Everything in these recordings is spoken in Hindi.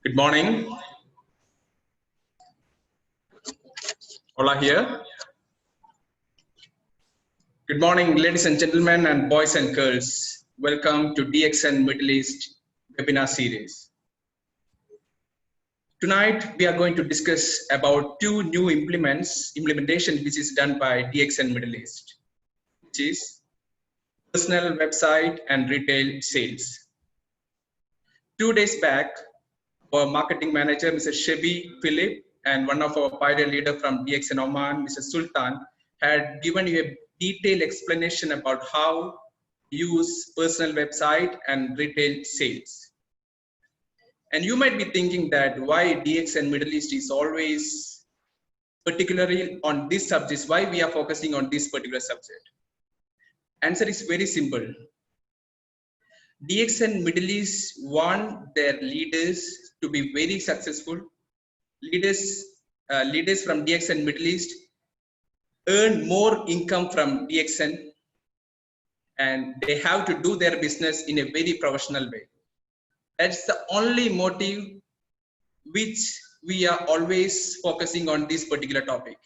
Good morning. Hola here. Good morning, ladies and gentlemen, and boys and girls. Welcome to DXN Middle East webinar series. Tonight, we are going to discuss about two new implementation which is done by DXN Middle East, which is personal website and retail sales. 2 days back, our marketing manager, Mr. Shebi Philip, and one of our pioneer leader from DXN Oman, Mr. Sultan, had given you a detailed explanation about how to use personal website and retail sales. And you might be thinking that why DXN Middle East is always particularly on this subject, why we are focusing on this particular subject. Answer is very simple. DXN Middle East want their leaders to be very successful. Leaders from DXN Middle East earn more income from DXN, and they have to do their business in a very professional way. That's the only motive which we are always focusing on this particular topic.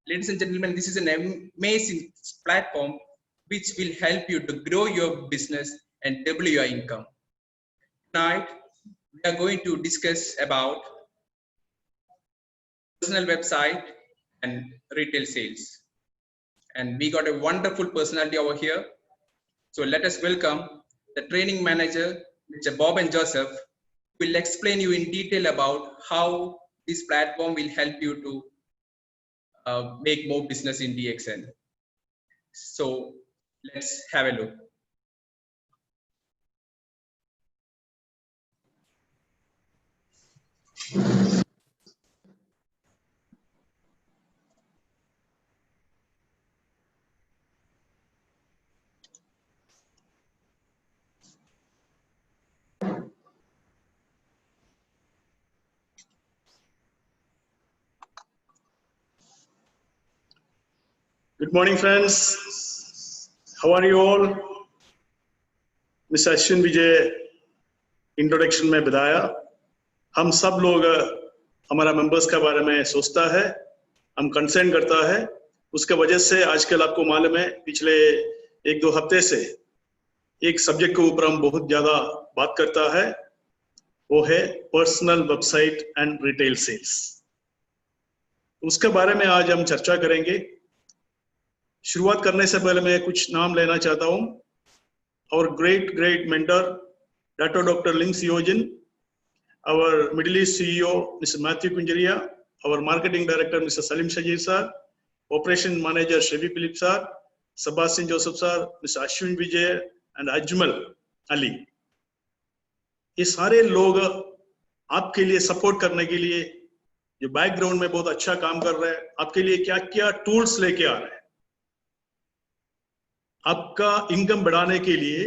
Ladies and gentlemen, this is an amazing platform which will help you to grow your business and double your income. Tonight, we are going to discuss about personal website and retail sales. And we got a wonderful personality over here. So let us welcome the training manager, Mr. Bob and Joseph, who will explain you in detail about how this platform will help you to make more business in DXN. So let's have a look. Good morning, friends. How are you all? Mr. Ashwin Vijay introduction में बताया, हम सब लोग हमारा मेंबर्स के बारे में सोचता है, हम कंसर्न करता है, उसके वजह से आजकल आपको मालूम है पिछले 1-2 हफ्ते से एक सब्जेक्ट के ऊपर हम बहुत ज्यादा बात करता है, वो है personal website and retail sales. उसके बारे में आज हम चर्चा करेंगे। शुरुआत करने से पहले मैं कुछ नाम लेना चाहता हूं। Our great mentor, Dr. Ling Siojin, our Middle East CEO, Mr. Matthew Kunjaria, our Marketing Director, Mr. Salim Shajir sir, Operation Manager, Shebi Philip sir, Sebastian Joseph sir, Mr. Ashwin Vijay, and Ajmal Ali. ये सारे लोग आपके लिए सपोर्ट करने के लिए जो बैकग्राउंड में बहुत अच्छा काम कर रहे हैं, आपके लिए क्या-क्या टूल्स लेके आ रहे हैं। आपका इनकम बढ़ाने के लिए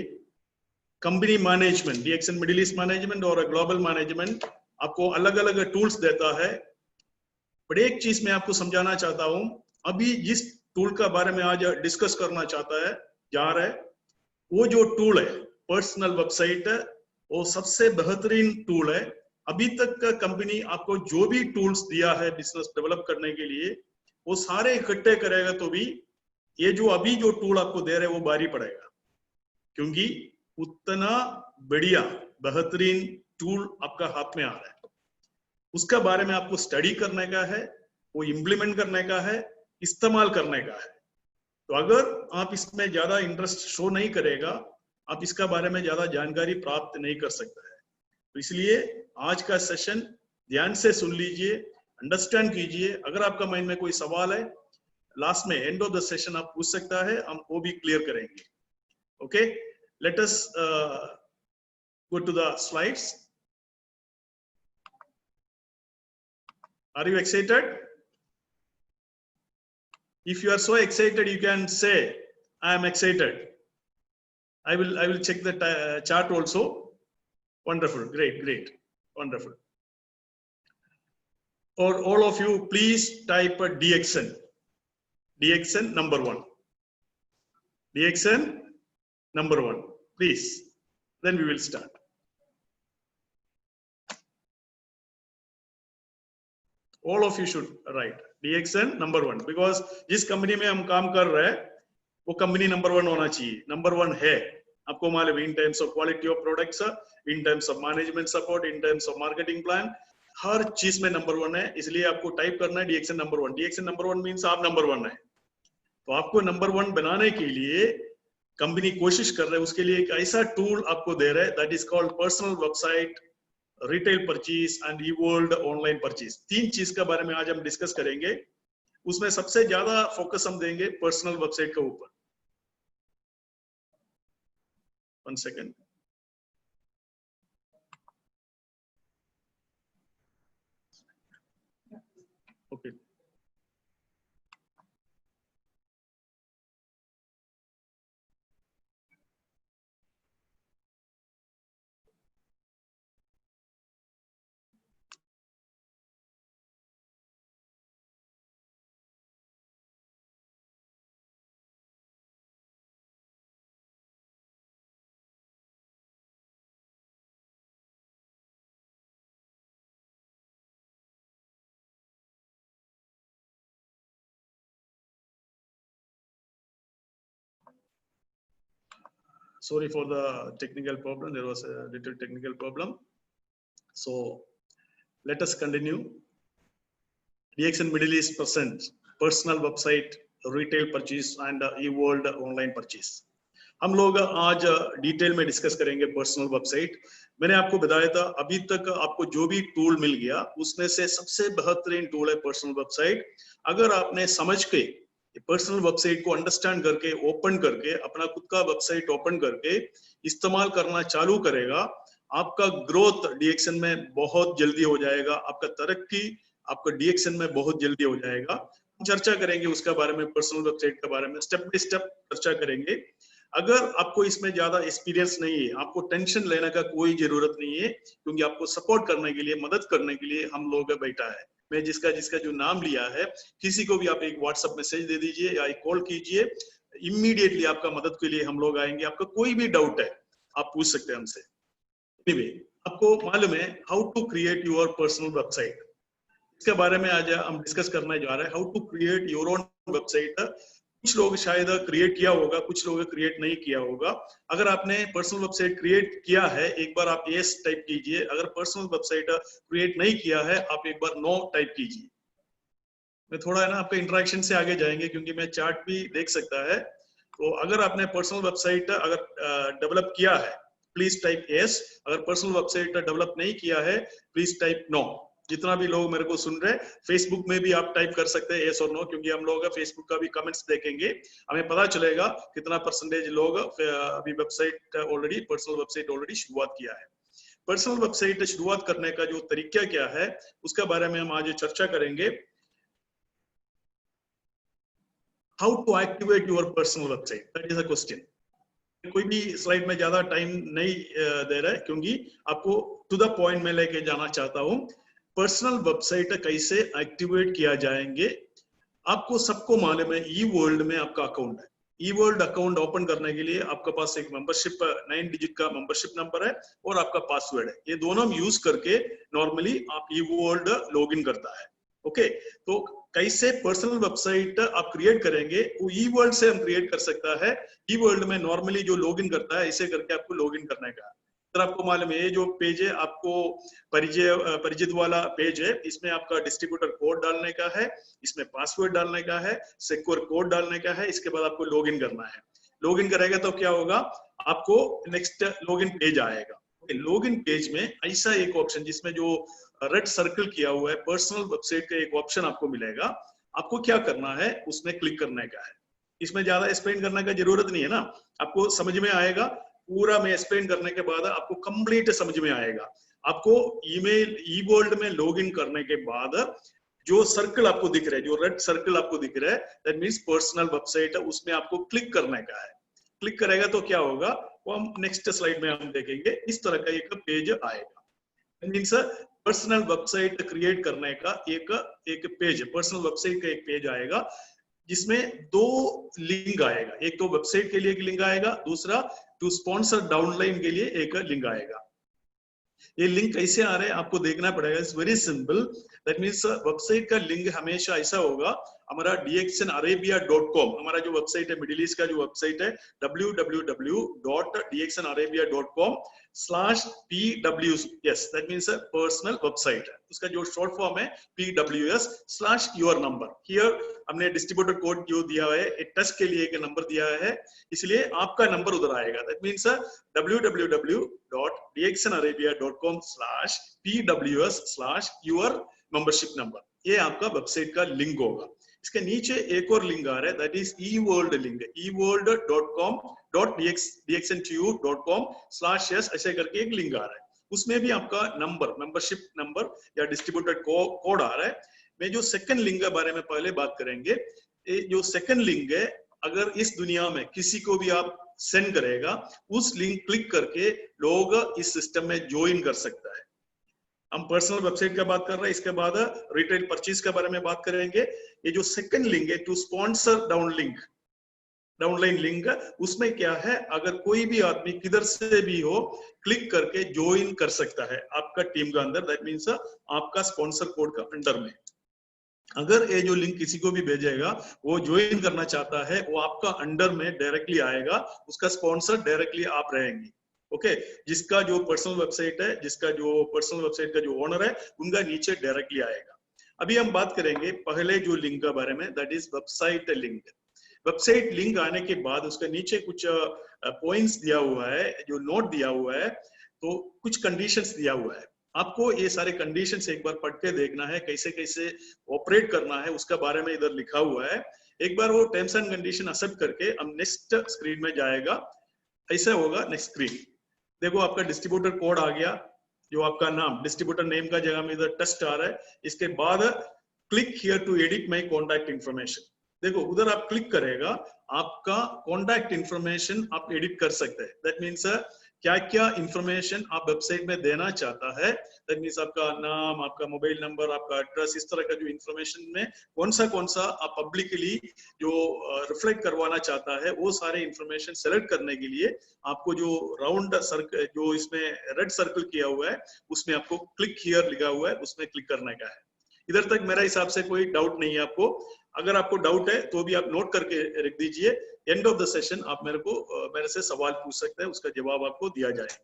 company management, DXN Middle East management और ग्लोबल मैनेजमेंट आपको अलग-अलग टूल्स देता है। बट एक चीज मैं आपको समझाना चाहता हूं, अभी जिस टूल का बारे में आज डिस्कस करना चाहता है जा रहा है, वो जो टूल है पर्सनल वेबसाइट, वो सबसे बेहतरीन टूल है। अभी तक का कंपनी आपको जो भी टूल्स दिया है बिजनेस डेवलप करने के लिए, वो सारे इकट्ठे करेगा तो भी ये जो अभी जो टूल आपको दे रहे हैं वो भारी पड़ेगा, क्योंकि उतना बढ़िया बेहतरीन टूल आपका हाथ में आ रहा है। उसका बारे में आपको स्टडी करने का है, वो इम्प्लीमेंट करने का है, इस्तेमाल करने का है। तो अगर आप इसमें ज्यादा इंटरेस्ट शो नहीं करेगा, आप इसका बारे में ज्यादा जानकारी प्राप्त नहीं कर सकता है। तो इसलिए आज का सेशन ध्यान से सुन लीजिए, अंडरस्टैंड कीजिए। अगर आपका माइंड में कोई सवाल है, लास्ट में एंड ऑफ द सेशन आप पूछ सकता है, हम वो भी क्लियर करेंगे। Okay, let us go to the slides. Are you excited? If you are so excited, you can say, I am excited. I will check the chart also. Wonderful, great, wonderful. Or all of you, please type DXN. DXN number 1. DXN number 1, please. Then we will start. All of you should write DXN number 1, because जिस कंपनी में हम काम कर रहे हैं वो कंपनी नंबर 1 होना चाहिए, नंबर 1 है। आपको मालूम है, in terms of quality of products, in terms of management support, in terms of marketing plan, हर चीज में नंबर 1 है। इसलिए आपको टाइप करना है DXN number 1। DXN number 1 means आप नंबर 1 है। तो आपको नंबर 1 बनाने के लिए कंपनी कोशिश कर रहे है, उसके लिए एक ऐसा टूल आपको दे रहे हैं, that is called personal website, retail purchase and e-world online purchase. 3 चीज के बारे में आज हम डिस्कस करेंगे। उसमें सबसे ज्यादा फोकस हम देंगे पर्सनल वेबसाइट के ऊपर। 1 second. Okay, sorry for the technical problem, there was a little technical problem, so let us continue. DXN Middle East present personal website, retail purchase and e-world online purchase। हम लोग आज डिटेल में डिस्कस करेंगे पर्सनल वेबसाइट। मैंने आपको बताया था अभी तक आपको जो भी टूल मिल गया उसमें से सबसे बेहतरीन टूल है पर्सनल वेबसाइट। अगर आपने समझ के पर्सनल वेबसाइट को अंडरस्टैंड करके ओपन करके अपना खुद का वेबसाइट ओपन करके इस्तेमाल करना चालू करेगा, आपका ग्रोथ DXN में बहुत जल्दी हो जाएगा, आपका तरक्की आपका DXN में बहुत जल्दी हो जाएगा। हम चर्चा करेंगे उसके बारे में, पर्सनल वेबसाइट के बारे में स्टेप बाय स्टेप चर्चा करेंगे। अगर आपको इसमें ज्यादा एक्सपीरियंस नहीं है, आपको टेंशन लेने का कोई जरूरत नहीं है, क्योंकि आपको सपोर्ट करने के लिए, मदद करने के लिए हम लोग बैठा है। मैं जिसका जो नाम लिया है, किसी को भी आप एक व्हाट्सएप मैसेज दे दीजिए या एक कॉल कीजिए, इमीडिएटली आपका मदद के लिए हम लोग आएंगे। आपका कोई भी डाउट है आप पूछ सकते हैं हमसे। एनीवे, आपको मालूम है how to create your personal website, इसके बारे में आज हम डिस्कस करने जा रहे हैं। How to create your own website. कुछ लोग शायद क्रिएट किया होगा, कुछ लोग क्रिएट नहीं किया होगा। अगर आपने पर्सनल वेबसाइट क्रिएट किया है, एक बार आप यस टाइप कीजिए। अगर पर्सनल वेबसाइट क्रिएट नहीं किया है, आप एक बार नो टाइप कीजिए। मैं थोड़ा है ना आपका इंटरेक्शन से आगे जाएंगे, क्योंकि मैं चार्ट भी देख सकता है। तो अगर आपने पर्सनल वेबसाइट अगर डेवलप किया है, प्लीज टाइप यस। अगर पर्सनल वेबसाइट डेवलप नहीं किया है, प्लीज टाइप नो। जितना भी लोग मेरे को सुन रहे हैं, फेसबुक में भी आप टाइप कर सकते हैं यस और नो, क्योंकि हम लोग फेसबुक का भी कमेंट्स देखेंगे, हमें पता चलेगा कितना परसेंटेज लोग अभी website already, personal website already शुरुआत किया है। पर्सनल वेबसाइट शुरुआत करने का जो तरीका क्या है, उसके बारे में हम आज चर्चा करेंगे। How to activate your personal website, that is a question. कोई भी स्लाइड में ज्यादा टाइम नहीं दे रहा है, क्योंकि आपको टू द पॉइंट में लेके जाना चाहता हूं। पर्सनल वेबसाइट कैसे एक्टिवेट किया जाएंगे, आपको सबको मालूम है e-world में आपका अकाउंट है। e-world अकाउंट ओपन करने के लिए आपके पास एक मेंबरशिप 9 डिजिट का मेंबरशिप नंबर है और आपका पासवर्ड है। ये दोनों यूज करके नॉर्मली आप e-world लॉगिन करता है। ओके, तो कैसे पर्सनल वेबसाइट आप क्रिएट करेंगे, वो e-world से हम क्रिएट कर सकता है। e-world में नॉर्मली जो लॉगिन करता है, इसे करके आपको लॉगिन करने का। आपको मालूम है ये जो पेज है, आपको परिचित वाला पेज है, इसमें आपका डिस्ट्रीब्यूटर कोड डालने का है, इसमें पासवर्ड डालने का है, सिक्योर कोड डालने का है, इसके बाद आपको लॉगिन करना है। लॉगिन करेगा तो क्या होगा, आपको नेक्स्ट लॉगिन पेज आएगा। लॉगिन पेज में ऐसा एक ऑप्शन जिसमें जो रेड सर्कल किया हुआ है, पर्सनल वेबसाइट का एक ऑप्शन आपको मिलेगा। आपको क्या करना है, उसमें क्लिक करने का है। इसमें ज्यादा एक्सप्लेन करने का जरूरत नहीं है ना, आपको समझ में आएगा। पूरा मैं एक्सप्लेन करने के बाद आपको कंप्लीट समझ में आएगा। आपको ईमेल e-world में लॉगिन करने के बाद जो सर्कल आपको दिख रहा है, जो रेड सर्कल आपको दिख रहा है, दैट मींस पर्सनल वेबसाइट है, उसमें आपको क्लिक करने का है। क्लिक करेगा तो क्या होगा, वो हम नेक्स्ट स्लाइड में हम देखेंगे। इस तरह का एक पेज आएगा। मींस पर्सनल वेबसाइट क्रिएट करने का एक पेज, पर्सनल वेबसाइट का एक पेज आएगा, जिसमें 2 लिंक आएगा। एक तो वेबसाइट के लिए एक लिंक आएगा, दूसरा टू स्पॉन्सर डाउनलाइन के लिए एक लिंक आएगा। ये लिंक कैसे आ रहे हैं आपको देखना पड़ेगा। It's very simple. That means website का लिंक हमेशा ऐसा होगा, हमारा dxnarabia.com, हमारा जो वेबसाइट है, मिडिल ईस्ट का जो वेबसाइट है, www.dxnarabia.com/pws, that means personal website है, उसका जो शॉर्ट फॉर्म है pws/your number। हियर हमने डिस्ट्रीब्यूटर कोड जो दिया है, एक टेस्ट के लिए एक नंबर दिया है, इसलिए आपका नंबर उधर आएगा। That means www.dxnarabia.com/pws/your membership number, ये आपका वेबसाइट का लिंक होगा। इसके नीचे एक और लिंक आ रहा है, that is eWorld link, eworld.com.dxntu.com/yes, ऐसे करके एक लिंक आ रहा है। उसमें भी आपका नंबर, मेंबरशिप नंबर या डिस्ट्रीब्यूटर कोड आ रहा है। मैं जो सेकंड लिंक के बारे में पहले बात करेंगे। जो सेकंड लिंक है, अगर इस दुनिया में किसी को भी आप सेंड करेगा, उस लिंक क्लिक करके लोग इस सिस्टम में ज्वाइन कर सकता है। हम पर्सनल वेबसाइट का बात कर रहे हैं, इसके बाद रिटेल परचेज के बारे में बात करेंगे। ये जो सेकंड लिंक है, टू स्पॉन्सर डाउनलाइन लिंक, उसमें क्या है, अगर कोई भी आदमी किधर से भी हो क्लिक करके ज्वाइन कर सकता है आपका टीम का अंदर। दैट मीन्स आपका स्पॉन्सर कोड का अंडर में अगर ये जो लिंक किसी को भी भेजेगा, वो ज्वाइन करना चाहता है, वो आपका अंडर में डायरेक्टली आएगा, उसका स्पॉन्सर डायरेक्टली आप रहेंगे। ओके, जिसका जो पर्सनल वेबसाइट है, जिसका जो पर्सनल वेबसाइट का जो ओनर है, उनका नीचे डायरेक्टली आएगा। अभी हम बात करेंगे पहले जो लिंक के बारे में, that is website link. Website link आने के बाद उसके नीचे कुछ पॉइंट्स दिया हुआ है, जो नोट दिया हुआ है, तो कुछ कंडीशंस दिया हुआ है। आपको ये सारे कंडीशंस एक बार पढ़ के देखना है, कैसे कैसे ऑपरेट करना है उसका बारे में इधर लिखा हुआ है। एक बार वो टर्म्स एंड कंडीशन एक्सेप्ट करके हम नेक्स्ट स्क्रीन में जाएगा। ऐसा होगा नेक्स्ट स्क्रीन। देखो आपका डिस्ट्रीब्यूटर कोड आ गया, जो आपका नाम डिस्ट्रीब्यूटर नेम का जगह में इधर टेस्ट आ रहा है। इसके बाद click here to edit my contact information. देखो उधर आप क्लिक करेगा, आपका कॉन्टैक्ट इंफॉर्मेशन आप एडिट कर सकते हैं। दैट मीन्स क्या क्या इंफॉर्मेशन आप वेबसाइट में देना चाहता है, दैट मीन्स आपका नाम, आपका मोबाइल नंबर, आपका एड्रेस, इस तरह का जो इंफॉर्मेशन में कौन सा आप पब्लिकली जो रिफ्लेक्ट करवाना चाहता है, वो सारे इंफॉर्मेशन सेलेक्ट करने के लिए आपको जो राउंड सर्कल, जो इसमें रेड सर्कल किया हुआ है, उसमें आपको क्लिक हियर लिखा हुआ है, उसमें क्लिक करने का है। इधर तक मेरा हिसाब से कोई डाउट नहीं है आपको। अगर आपको डाउट है तो भी आप नोट करके रख दीजिए। एंड ऑफ द सेशन आप मेरे से सवाल पूछ सकते हैं, उसका जवाब आपको दिया जाएगा।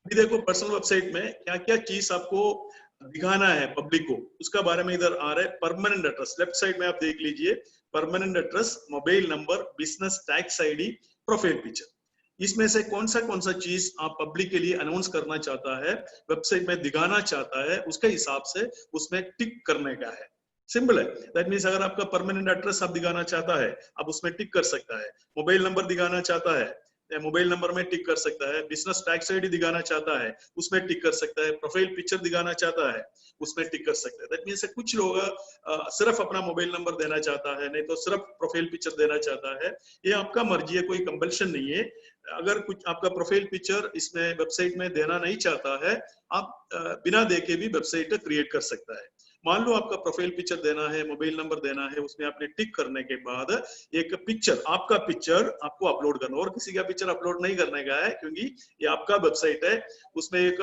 अभी देखो पर्सनल वेबसाइट में क्या क्या चीज आपको दिखाना है पब्लिक को, उसका बारे में इधर आ रहा है। परमानेंट एड्रेस, लेफ्ट साइड में आप देख लीजिए, permanent address, mobile number, business tax ID, profile picture. इसमें से कौन सा चीज आप पब्लिक के लिए अनाउंस करना चाहता है, वेबसाइट में दिखाना चाहता है, उसके हिसाब से उसमें टिक करने का है। सिंपल है। दैट मीन्स अगर आपका परमानेंट एड्रेस आप दिखाना चाहता है, आप उसमें टिक कर सकता है। मोबाइल नंबर दिखाना चाहता है, मोबाइल नंबर में टिक कर सकता है। बिजनेस टैक्स आईडी दिखाना चाहता है, उसमें टिक कर सकता है। प्रोफाइल पिक्चर दिखाना चाहता है, उसमें टिक कर सकता है। दैट मीन्स कुछ लोग सिर्फ अपना मोबाइल नंबर देना चाहता है, नहीं तो सिर्फ प्रोफाइल पिक्चर देना चाहता है। ये आपका मर्जी है, कोई कंपल्शन नहीं है। अगर कुछ आपका प्रोफाइल पिक्चर इसमें वेबसाइट में देना नहीं चाहता है, आप बिना देखे भी वेबसाइट क्रिएट कर सकता है। मान लो आपका प्रोफाइल पिक्चर देना है, मोबाइल नंबर देना है, उसमें आपने टिक करने के बाद एक पिक्चर, आपका पिक्चर आपको अपलोड करना, और किसी का पिक्चर अपलोड नहीं करने का है, क्योंकि ये आपका वेबसाइट है। उसमें एक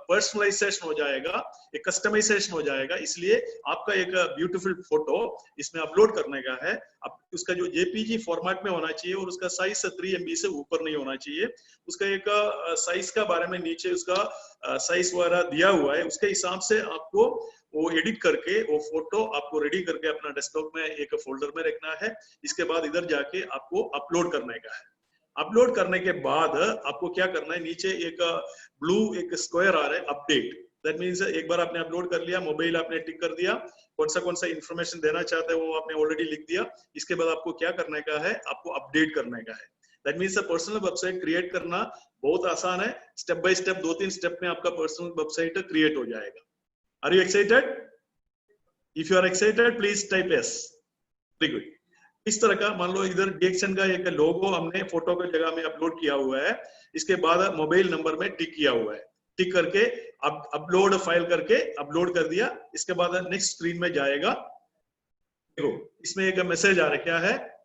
पर्सनलाइजेशन हो जाएगा, एक कस्टमाइजेशन हो जाएगा, इसलिए आपका एक ब्यूटीफुल फोटो इसमें अपलोड करने का है। अब उसका जो जेपीजी फॉर्मेट में होना चाहिए, और उसका साइज 3 MB से ऊपर नहीं होना चाहिए। उसका एक साइज का बारे में नीचे उसका साइज वगैरह दिया हुआ है, उसके हिसाब से आपको वो एडिट करके वो फोटो आपको रेडी करके अपना डेस्कटॉप में एक फोल्डर में रखना है। इसके बाद इधर जाके आपको अपलोड करने का है। अपलोड करने के बाद आपको क्या करना है, नीचे एक ब्लू एक स्क्वायर आ रहा है, अपडेट। दैट मीन्स एक बार आपने अपलोड कर लिया, मोबाइल आपने टिक कर दिया, कौन सा इंफॉर्मेशन देना चाहते हैं वो आपने ऑलरेडी लिख दिया। इसके बाद आपको क्या करने का है, आपको अपडेट करने का है। That means personal website create करना बहुत आसान है। स्टेप बाय स्टेप 2-3 स्टेप में आपका पर्सनल वेबसाइट क्रिएट हो जाएगा। Are you excited? If you are excited, please type yes. Very good. इस तरह का मान लो इधर DXN का एक लोगो हमने फोटो की जगह में अपलोड किया हुआ है। इसके बाद मोबाइल नंबर में टिक किया हुआ है, टिक करके अब अपलोड फाइल करके अपलोड कर दिया। इसके बाद नेक्स्ट स्क्रीन में जाएगा। देखो इसमें एक मैसेज आ रहा है, क्या है,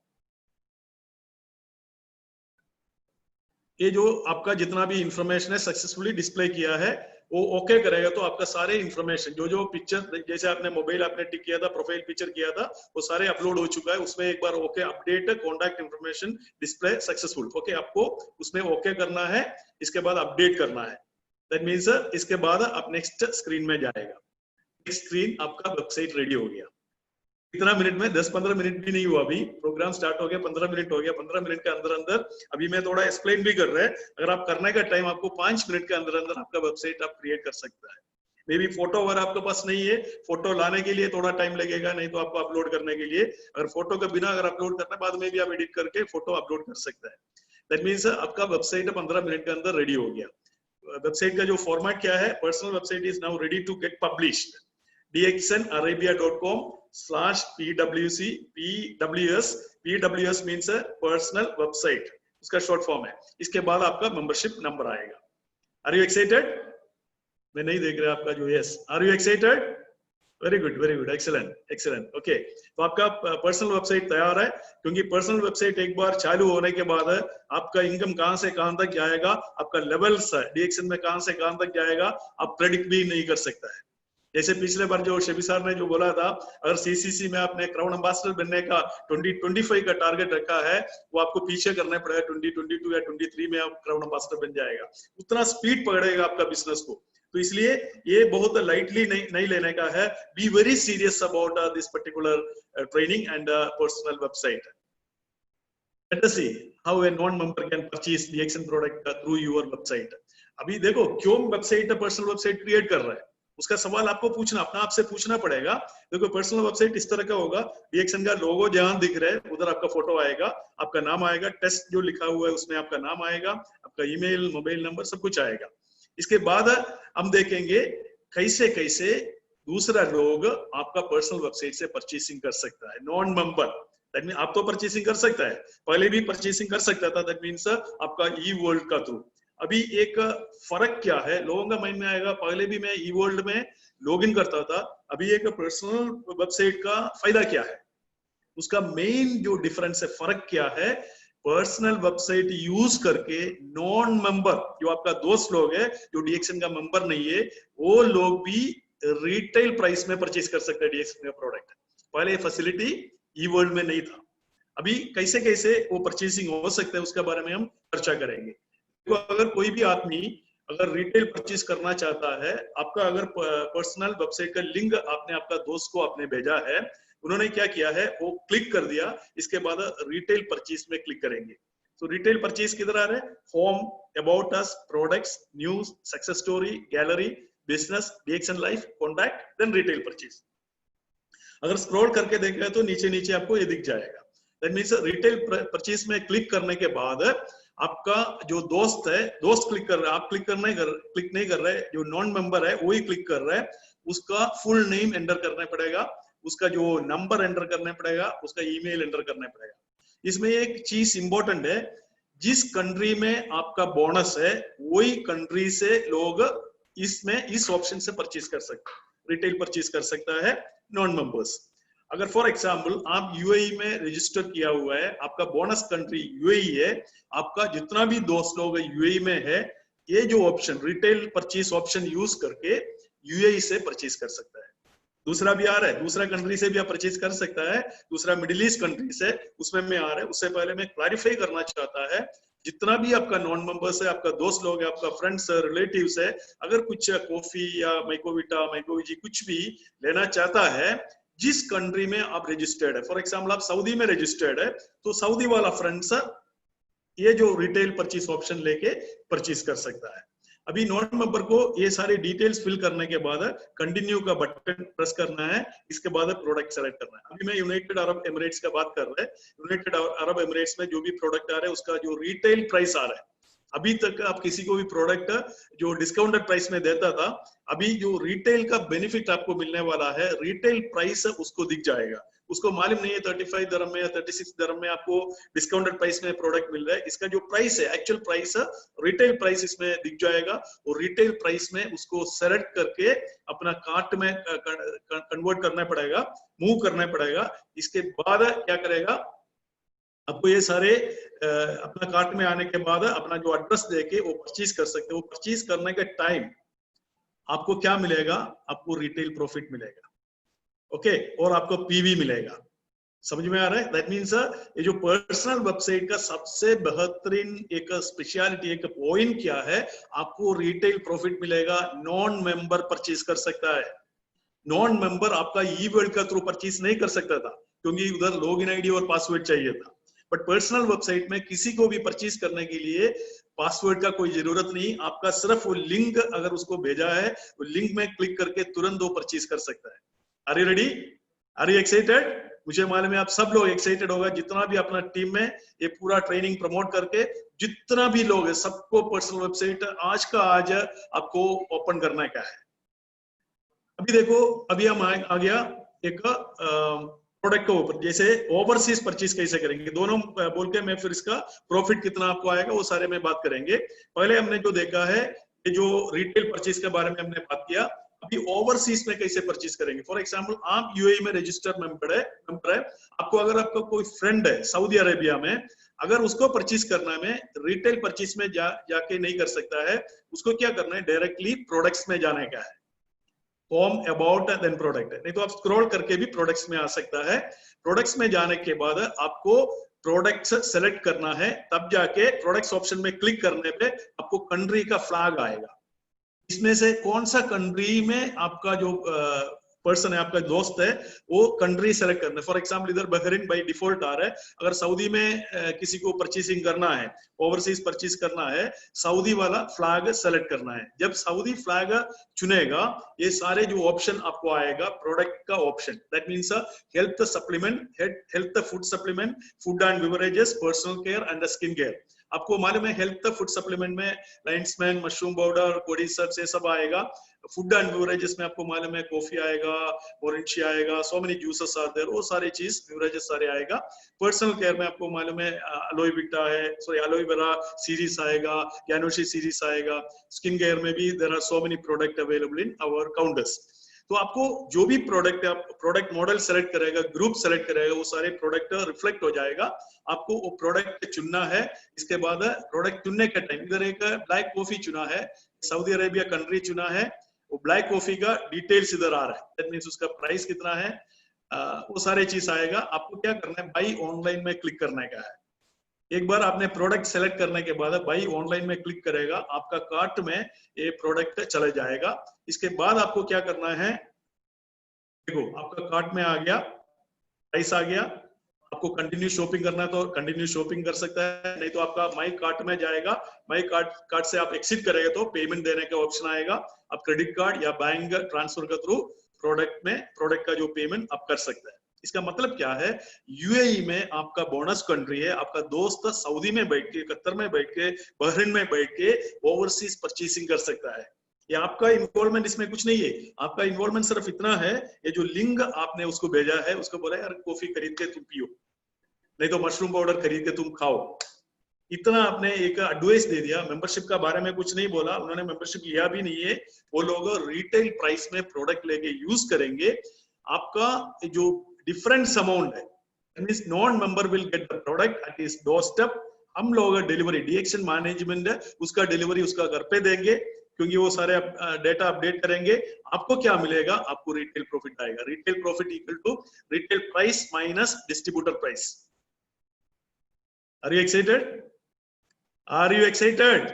ये जो आपका जितना भी इंफॉर्मेशन है सक्सेसफुली डिस्प्ले किया है। वो ओके करेगा तो आपका सारे इंफॉर्मेशन जो पिक्चर जैसे आपने मोबाइल आपने टिक किया था, प्रोफाइल पिक्चर किया था, वो सारे अपलोड हो चुका है। उसमें एक बार okay update contact information display successful, okay आपको उसमें ओके करना है, इसके बाद अपडेट करना है। दैट मीन्स इसके बाद आप नेक्स्ट स्क्रीन में जाएगा, नेक्स्ट स्क्रीन आपका वेबसाइट रेडी हो गया। कितना मिनट में, 10-15 मिनट भी नहीं हुआ, अभी प्रोग्राम स्टार्ट हो गया, 15 मिनट हो गया। 15 मिनट के अंदर अंदर अभी मैं थोड़ा एक्सप्लेन भी कर रहा है, अगर आप करने का टाइम आपको 5 मिनट के अंदर अंदर आपका वेबसाइट आप क्रिएट कर सकता है। मे बी फोटो अगर आपके पास नहीं है, फोटो लाने के लिए थोड़ा टाइम लगेगा, नहीं तो आपको अपलोड करने के लिए, अगर फोटो के बिना अगर अपलोड करना, बाद में भी आप एडिट करके फोटो अपलोड कर सकता है। दैट मीन्स आपका वेबसाइट 15 मिनट के अंदर रेडी हो गया। वेबसाइट का जो फॉर्मेट क्या है, personal website is now ready to get published. dxnarabia.com/pwc pws pws means a personal website, उसका शॉर्ट फॉर्म है। इसके बाद आपका मेंबरशिप नंबर आएगा। Are you excited? मैं नहीं देख रहा आपका जो yes, are you excited? Very good, excellent excellent. Okay, तो आपका पर्सनल वेबसाइट तैयार है, क्योंकि पर्सनल वेबसाइट एक बार चालू होने के बाद आपका इनकम कहां से कहां तक जाएगा, आपका लेवल्स डीएक्सन में कहां से कहां तक जाएगा, आप प्रेडिक्ट भी नहीं कर सकता है। जैसे पिछले बार जो शेबी सर ने जो बोला था, अगर सीसीसी में आपने क्राउन एम्बेसडर बनने का 2025 का टारगेट रखा है, वो आपको पीछे करना पड़ेगा, 2022 या 23 में आप क्राउन एम्बेसडर बन जाएगा। उतना स्पीड पकड़ेगा आपका बिजनेस को, तो इसलिए ये बहुत लाइटली नहीं लेने का है। Be very serious about this particular training and personal website. Let us see how a non member can purchase DXN product through your website. अभी देखो क्यों वेबसाइट पर्सनल वेबसाइट क्रिएट कर रहा है, उसका सवाल आपको पूछना, अपना आपसे पूछना पड़ेगा। देखो पर्सनल वेबसाइट इस तरह का होगा, डीएक्सन का लोगो जहां दिख रहा है उधर आपका फोटो आएगा, आपका नाम आएगा, टेस्ट जो लिखा हुआ है उसमें आपका नाम आएगा, आपका ईमेल, मोबाइल नंबर सब कुछ आएगा। इसके बाद हम देखेंगे कैसे कैसे दूसरा लोग आपका पर्सनल वेबसाइट से परचेसिंग कर सकता है। नॉन मेंबर, दैट मीन आप तो परचेसिंग कर सकता है, पहले भी परचेसिंग कर सकता था, दैट मीन्स आपका ई वर्ल्ड का थ्रू। अभी एक फर्क क्या है, लोगों का माइंड में आएगा, पहले भी मैं ई वर्ल्ड में लॉगिन करता था, अभी एक पर्सनल वेबसाइट का फायदा क्या है, उसका मेन जो डिफरेंस है, फर्क क्या है, पर्सनल वेबसाइट यूज करके नॉन मेंबर जो आपका दोस्त लोग है, जो डीएक्सन का मेंबर नहीं है, वो लोग भी रिटेल प्राइस में परचेज कर सकते हैं डीएक्सन का प्रोडक्ट। पहले ये फैसिलिटी ई वर्ल्ड में नहीं था, अभी कैसे कैसे वो परचेसिंग हो सकता है उसके बारे में हम चर्चा करेंगे। तो अगर कोई भी आदमी अगर रिटेल परचेज करना चाहता है, आपका अगर पर्सनल वेबसाइट का लिंक आपने आपका दोस्त को आपने भेजा है, उन्होंने क्या किया है, वो क्लिक कर दिया, इसके बाद रिटेल परचेज में क्लिक करेंगे। तो रिटेल परचेज किधर आ रहा है, home, about us, products, news, success story, gallery, business, डीएक्सन life, contact, then retail purchase. अगर स्क्रॉल करके देखें तो नीचे नीचे आपको ये दिख जाएगा। दैट मींस रिटेल परचेज में क्लिक करने के बाद आपका जो दोस्त है, दोस्त क्लिक कर रहा है, आप क्लिक नहीं कर रहे, जो नॉन मेंबर है वही क्लिक कर रहा है, उसका फुल नेम एंटर करना पड़ेगा, उसका जो नंबर एंटर करना पड़ेगा, उसका ईमेल एंटर करना पड़ेगा। इसमें एक चीज इंपॉर्टेंट है, जिस कंट्री में आपका बोनस है वही कंट्री से लोग इसमें इस ऑप्शन से परचेज कर सकते हैं, रिटेल परचेज कर सकता है नॉन मेंबर्स। अगर फॉर एग्जाम्पल आप यूएई में रजिस्टर किया हुआ है, आपका बोनस कंट्री यूएई है, आपका जितना भी दोस्त लोग यूएई में है, ये जो option retail purchase option use करके यूएई से परचेज कर सकता है। दूसरा भी आ रहा है, दूसरा कंट्री से भी आप परचेज कर सकता है, दूसरा मिडिल ईस्ट कंट्री से, उसमें में आ रहा है। उससे पहले मैं क्लैरिफाई करना चाहता है, जितना भी आपका नॉन मेंबर्स है, आपका दोस्त लोग है, आपका फ्रेंड्स है, रिलेटिव्स है, अगर कुछ कॉफी या माइकोविटा, माइकोविजी कुछ भी लेना चाहता है, जिस कंट्री में आप रजिस्टर्ड है, फॉर एग्जाम्पल आप सऊदी में रजिस्टर्ड है, तो सऊदी वाला फ्रेंड्स ये जो रिटेल परचेज ऑप्शन लेके परचेज कर सकता है। अभी नॉन मेंबर को ये सारे डिटेल्स फिल करने के बाद कंटिन्यू का बटन प्रेस करना है, इसके बाद प्रोडक्ट सेलेक्ट करना है। अभी मैं यूनाइटेड अरब एमिरेट्स का बात कर रहा है, यूनाइटेड अरब एमिरेट्स में जो भी प्रोडक्ट आ रहा है उसका जो रिटेल प्राइस आ रहा है, अभी तक आप किसी को भी प्रोडक्ट जो डिस्काउंटेड प्राइस में देता था, अभी जो रिटेल का बेनिफिट आपको मिलने वाला है, रिटेल प्राइस उसको दिख जाएगा। उसको मालूम नहीं है 35 दरम में या 36 दरम में आपको डिस्काउंटेड प्राइस में प्रोडक्ट मिल रहा है, इसका जो प्राइस है, एक्चुअल प्राइस, रिटेल प्राइस इसमें दिख जाएगा, और रिटेल प्राइस में उसको सेलेक्ट करके अपना कार्ट में कन्वर्ट करना पड़ेगा, मूव करना पड़ेगा। इसके बाद क्या करेगा, आपको ये सारे अपना कार्ट में आने के बाद अपना जो एड्रेस देके वो परचेज कर सकते हो। परचेज करने का टाइम आपको क्या मिलेगा? आपको रिटेल प्रॉफिट मिलेगा, ओके, और आपको पीवी मिलेगा। समझ में आ रहा है? दैट मीन्स ये जो पर्सनल वेबसाइट का सबसे बेहतरीन एक स्पेशलिटी, एक पॉइंट क्या है, आपको रिटेल प्रॉफिट मिलेगा। नॉन मेंबर परचेज कर सकता है। नॉन मेंबर आपका ई वर्ल्ड का थ्रू परचेज नहीं कर सकता था, क्योंकि उधर लॉगिन आईडी और पासवर्ड चाहिए था। बट पर्सनल वेबसाइट में किसी को भी परचेज करने के लिए पासवर्ड का कोई जरूरत नहीं, आपका सिर्फ वो लिंक अगर उसको भेजा है, वो लिंक में क्लिक करके तुरंत वो परचेज कर सकता है। Are you ready? Are you excited? मुझे मालूम है आप सब लोग एक्साइटेड होगा, जितना भी अपना टीम में ये पूरा ट्रेनिंग प्रमोट करके जितना भी लोग है सबको पर्सनल वेबसाइट आज का आज आपको ओपन करना क्या है। अभी देखो, अभी हम आ गया एक प्रोडक्ट के ऊपर, जैसे ओवरसीज परचेज कैसे करेंगे, दोनों बोल के मैं फिर इसका प्रॉफिट कितना आपको आएगा वो सारे में बात करेंगे। पहले हमने जो देखा है ये जो रिटेल परचेज के बारे में हमने बात किया, अभी ओवरसीज में कैसे परचेज करेंगे। फॉर एग्जांपल आप यूएई में रजिस्टर्ड मेंबर है, आपको अगर आपका कोई फ्रेंड है सऊदी अरेबिया में, अगर उसको परचेज करना में रिटेल परचेज में जाके नहीं कर सकता है, उसको क्या करना है, डायरेक्टली प्रोडक्ट्स में जाने का है। होम, अबाउट, देन प्रोडक्ट, नहीं तो आप स्क्रॉल करके भी प्रोडक्ट्स में आ सकता है। प्रोडक्ट्स में जाने के बाद आपको प्रोडक्ट्स सेलेक्ट करना है, तब जाके प्रोडक्ट्स ऑप्शन में क्लिक करने पे आपको कंट्री का फ्लैग आएगा। इसमें से कौन सा कंट्री में आपका जो पर्सन है, आपका दोस्त है, वो कंट्री सेलेक्ट करना है। फॉर एग्जांपल इधर बहरीन बाय डिफॉल्ट आ रहा है, अगर सऊदी में किसी को परचेसिंग करना है, ओवरसीज परचेज करना है, सऊदी वाला फ्लैग सेलेक्ट करना है। जब सऊदी फ्लैग चुनेगा, ये सारे जो ऑप्शन आपको आएगा प्रोडक्ट का option, that means health supplement, health food supplement, food and beverages, personal care and skin care. आपको मालूम है हेल्थ फूड सप्लीमेंट में लाइन्समैन, मशरूम पाउडर, कोडी सर्च, ये सब आएगा। फूड एंड बेवरेजेस में आपको मालूम है कॉफी आएगा, ऑरेंज आएगा, so many juices are there, वो सारे चीज बेवरेजेस सारे आएगा। पर्सनल केयर में आपको मालूम है एलोए विटा है, सॉरी एलोए वेरा सीरीज आएगा, कैनोशी सीरीज आएगा। स्किन केयर में भी there are so many product available in our counters. तो आपको जो भी प्रोडक्ट है, आप प्रोडक्ट मॉडल सेलेक्ट करेगा, ग्रुप सेलेक्ट करेगा, वो सारे प्रोडक्ट रिफ्लेक्ट हो जाएगा। आपको वो प्रोडक्ट चुनना है। इसके बाद प्रोडक्ट चुनने के टाइम इधर एक ब्लैक कॉफी चुना है, सऊदी अरेबिया कंट्री चुना है, वो ब्लैक कॉफी का डिटेल्स इधर आ रहा है, दैट मींस उसका प्राइस कितना है, वो सारे चीज आएगा। आपको क्या करना है, बाई ऑनलाइन में क्लिक करने का है। एक बार आपने प्रोडक्ट सेलेक्ट करने के बाद बाई ऑनलाइन में क्लिक करेगा, आपका कार्ट में ये प्रोडक्ट चला जाएगा। इसके बाद आपको क्या करना है, देखो आपका कार्ट में आ गया, प्राइस आ गया, आपको कंटिन्यू शॉपिंग करना है तो कंटिन्यू शॉपिंग कर सकता है, नहीं तो आपका माई कार्ट में जाएगा। माई कार्ट से आप एक्सिट करेगा तो पेमेंट देने का ऑप्शन आएगा, आप क्रेडिट कार्ड या बैंक ट्रांसफर के थ्रू प्रोडक्ट का जो पेमेंट आप कर सकते हैं। इसका मतलब क्या है, यूएई में आपका बोनस कंट्री है, आपका दोस्त सऊदी में बैठ के, कतर में बैठ के, बहरीन में बैठ के ओवरसीज परचेसिंग कर सकता है। ये आपका इन्वॉल्वमेंट इसमें कुछ नहीं है। आपका इन्वॉल्वमेंट सिर्फ इतना है, ये जो लिंक आपने उसको भेजा है, उसको बोला यार कॉफी खरीद के तुम पियो, नहीं तो मशरूम पाउडर खरीद के तुम खाओ, इतना आपने एक एडवाइस दे दिया। मेंबरशिप का बारे में कुछ नहीं बोला, उन्होंने मेंबरशिप लिया भी नहीं है। वो लोग रिटेल प्राइस में प्रोडक्ट लेके यूज करेंगे। आपका जो डिफरेंस अमाउंट है, means non member will get the product at his doorstep. हम लोग डिलीवरी डीएक्शन मैनेजमेंट है, उसका डिलीवरी उसका घर पे देंगे, क्योंकि वो सारे डेटा अपडेट करेंगे। आपको क्या मिलेगा, आपको रिटेल प्रॉफिट आएगा। Retail profit equal to retail price minus distributor price. Are you excited? Are you excited?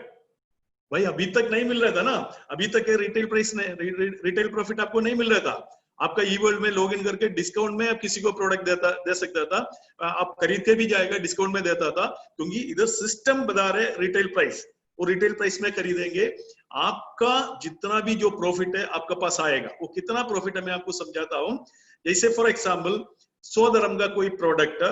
भाई अभी तक नहीं मिल रहा था ना, अभी तक रिटेल प्राइस रिटेल प्रॉफिट आपको नहीं मिल रहा था। आपका ई वर्ल्ड में लॉग इन करके डिस्काउंट में आप किसी को प्रोडक्ट दे सकता था, आप खरीद के भी जाएगा डिस्काउंट में देता था, क्योंकि इधर सिस्टम बता रहे रिटेल प्राइस, वो रिटेल प्राइस में खरीदेंगे। आपका जितना भी जो प्रॉफिट है आपके पास आएगा, वो कितना प्रॉफिट है मैं आपको समझाता हूँ। जैसे फॉर एग्जाम्पल 100 दरम का कोई प्रोडक्ट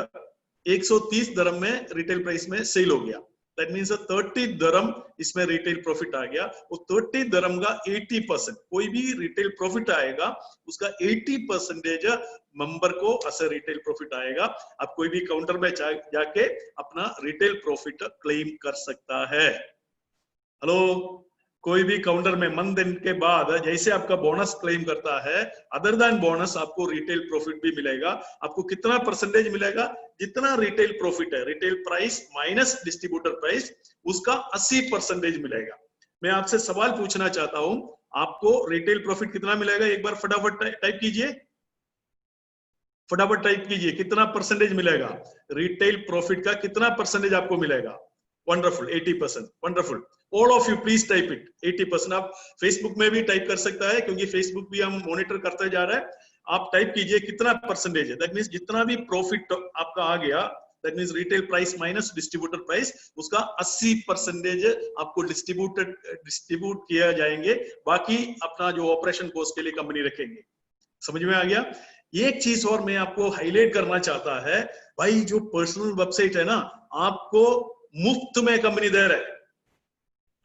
130 दरम में रिटेल प्राइस में सेल हो गया, दैट मीन्स 30 दरम इसमें रिटेल प्रॉफिट आ गया। वो 30 दरम का 80%, कोई भी रिटेल प्रॉफिट आएगा उसका 80% मेंबर को ऐसे रिटेल प्रॉफिट आएगा। आप कोई भी काउंटर में जाके अपना रिटेल प्रॉफिट क्लेम कर सकता है। हेलो, कोई भी काउंटर में मंथ एंड के बाद जैसे आपका बोनस क्लेम करता है, अदर देन बोनस आपको रिटेल प्रॉफिट भी मिलेगा। आपको कितना परसेंटेज मिलेगा, जितना रिटेल प्रॉफिट है, retail price minus distributor price, उसका 80% मिलेगा। मैं आपसे सवाल पूछना चाहता हूं, आपको रिटेल प्रॉफिट कितना मिलेगा? एक बार फटाफट टाइप कीजिए, फटाफट टाइप कीजिए, कितना परसेंटेज मिलेगा? रिटेल प्रॉफिट का कितना परसेंटेज आपको मिलेगा? Wonderful, 80%। Wonderful, all of you please type it, 80%। आप फेसबुक में भी टाइप कर सकता है, क्योंकि फेसबुक भी हम मॉनिटर करते जा रहे हैं। आप टाइप कीजिए कितना परसेंटेज है। दैट मीन्स जितना भी प्रॉफिट आपका आ गया, that means retail price minus distributor price, उसका 80% आपको डिस्ट्रीब्यूट किया जाएंगे, बाकी अपना जो ऑपरेशन कॉस्ट के लिए कंपनी रखेंगे। समझ में आ गया? एक चीज और मैं आपको हाईलाइट करना चाहता है, भाई जो पर्सनल वेबसाइट है ना, आपको मुफ्त में कंपनी दे रहा है।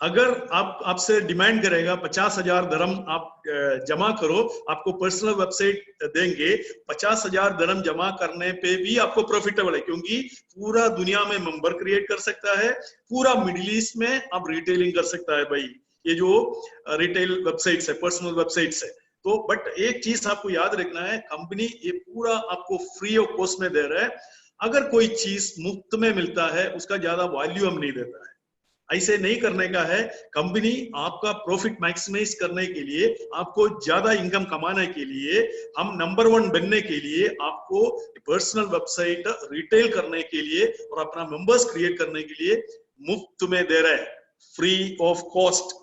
अगर आपसे डिमांड करेगा 50,000 दरम आप जमा करो, आपको पर्सनल वेबसाइट देंगे, 50,000 दरम जमा करने पे भी आपको प्रॉफिटेबल है, क्योंकि पूरा दुनिया में मेंबर क्रिएट कर सकता है, पूरा मिडिल ईस्ट में आप रिटेलिंग कर सकता है। भाई ये जो रिटेल वेबसाइट्स है, पर्सनल वेबसाइट्स है, तो बट एक चीज आपको याद रखना है, कंपनी ये पूरा आपको फ्री ऑफ कॉस्ट में दे रहा है। अगर कोई चीज मुफ्त में मिलता है, उसका ज्यादा वैल्यू हम नहीं देता है। ऐसे नहीं करने का है। कंपनी आपका प्रॉफिट मैक्सिमाइज करने के लिए, आपको ज्यादा इनकम कमाने के लिए, हम नंबर 1 बनने के लिए, आपको पर्सनल वेबसाइट रिटेल करने के लिए और अपना मेंबर्स क्रिएट करने के लिए मुफ्त में दे रहा है, free of cost.